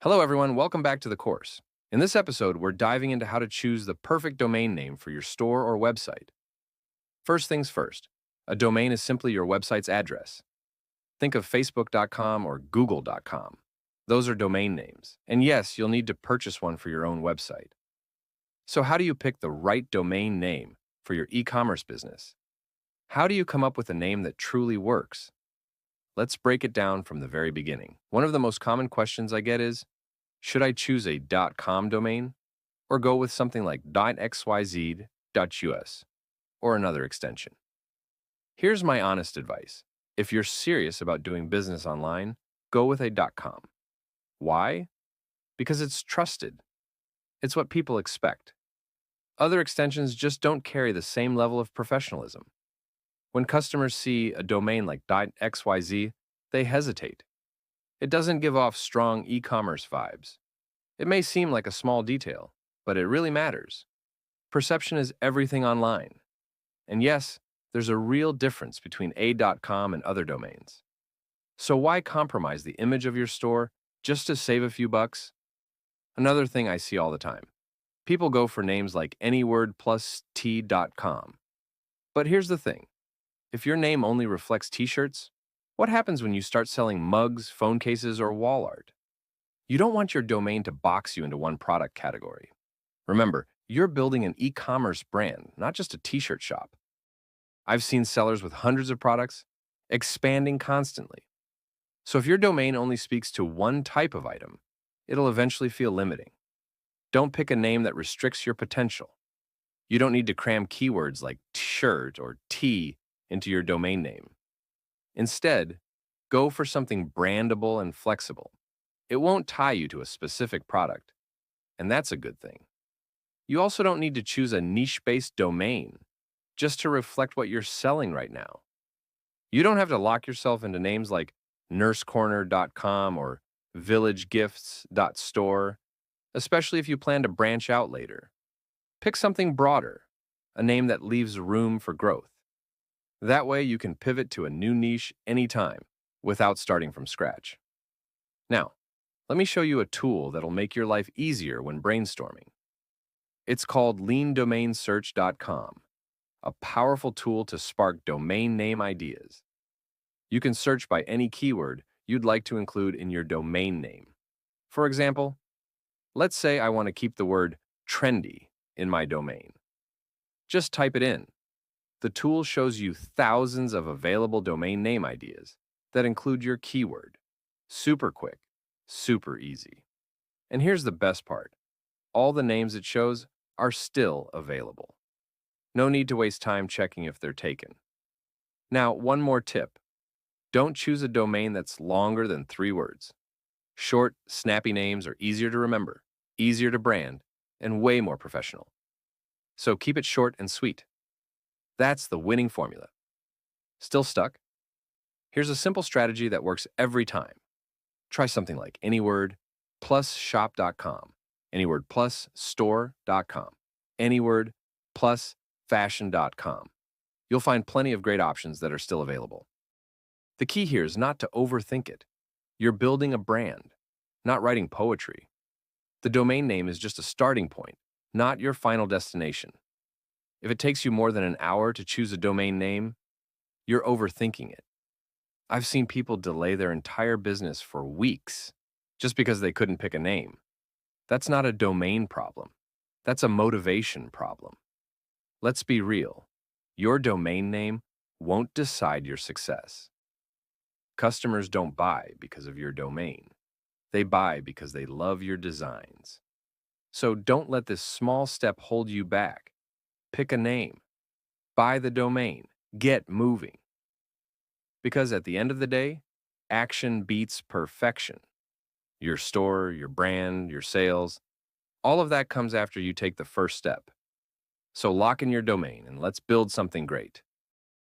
Hello, everyone. Welcome back to the course. In this episode, we're diving into how to choose the perfect domain name for your store or website. First things first, a domain is simply your website's address. Think of facebook.com or google.com. Those are domain names. And yes, you'll need to purchase one for your own website. So, how do you pick the right domain name for your e commerce business? How do you come up with a name that truly works? Let's break it down from the very beginning. One of the most common questions I get is, should I choose a .com domain or go with something like .xyz.us or another extension? Here's my honest advice. If you're serious about doing business online, go with a .com. Why? Because it's trusted. It's what people expect. Other extensions just don't carry the same level of professionalism. When customers see a domain like .xyz, they hesitate. It doesn't give off strong e-commerce vibes. It may seem like a small detail, but it really matters. Perception is everything online. And yes, there's a real difference between a.com and other domains. So why compromise the image of your store just to save a few bucks? Another thing I see all the time. People go for names like anywordplust.com. But here's the thing. If your name only reflects t-shirts, what happens when you start selling mugs, phone cases, or wall art? You don't want your domain to box you into one product category. Remember, you're building an e-commerce brand, not just a t-shirt shop. I've seen sellers with hundreds of products expanding constantly. So if your domain only speaks to one type of item, it'll eventually feel limiting. Don't pick a name that restricts your potential. You don't need to cram keywords like shirt or tee into your domain name. Instead, go for something brandable and flexible. It won't tie you to a specific product, and that's a good thing. You also don't need to choose a niche-based domain just to reflect what you're selling right now. You don't have to lock yourself into names like nursecorner.com or villagegifts.store, especially if you plan to branch out later. Pick something broader, a name that leaves room for growth. That way you can pivot to a new niche anytime without starting from scratch. Now, let me show you a tool that'll make your life easier when brainstorming. It's called leandomainsearch.com, a powerful tool to spark domain name ideas. You can search by any keyword you'd like to include in your domain name. For example, let's say I want to keep the word trendy in my domain. Just type it in. The tool shows you thousands of available domain name ideas that include your keyword. Super quick, super easy. And here's the best part. All the names it shows are still available. No need to waste time checking if they're taken. Now, one more tip. Don't choose a domain that's longer than 3 words. Short, snappy names are easier to remember, easier to brand, and way more professional. So keep it short and sweet. That's the winning formula. Still stuck? Here's a simple strategy that works every time. Try something like anyword plus shop.com, anyword plus store.com, anyword plus fashion.com. You'll find plenty of great options that are still available. The key here is not to overthink it. You're building a brand, not writing poetry. The domain name is just a starting point, not your final destination. If it takes you more than an hour to choose a domain name, you're overthinking it. I've seen people delay their entire business for weeks just because they couldn't pick a name. That's not a domain problem. That's a motivation problem. Let's be real. Your domain name won't decide your success. Customers don't buy because of your domain. They buy because they love your designs. So don't let this small step hold you back. Pick a name. Buy the domain. Get moving. Because at the end of the day, action beats perfection. Your store, your brand, your sales, all of that comes after you take the first step. So lock in your domain and let's build something great.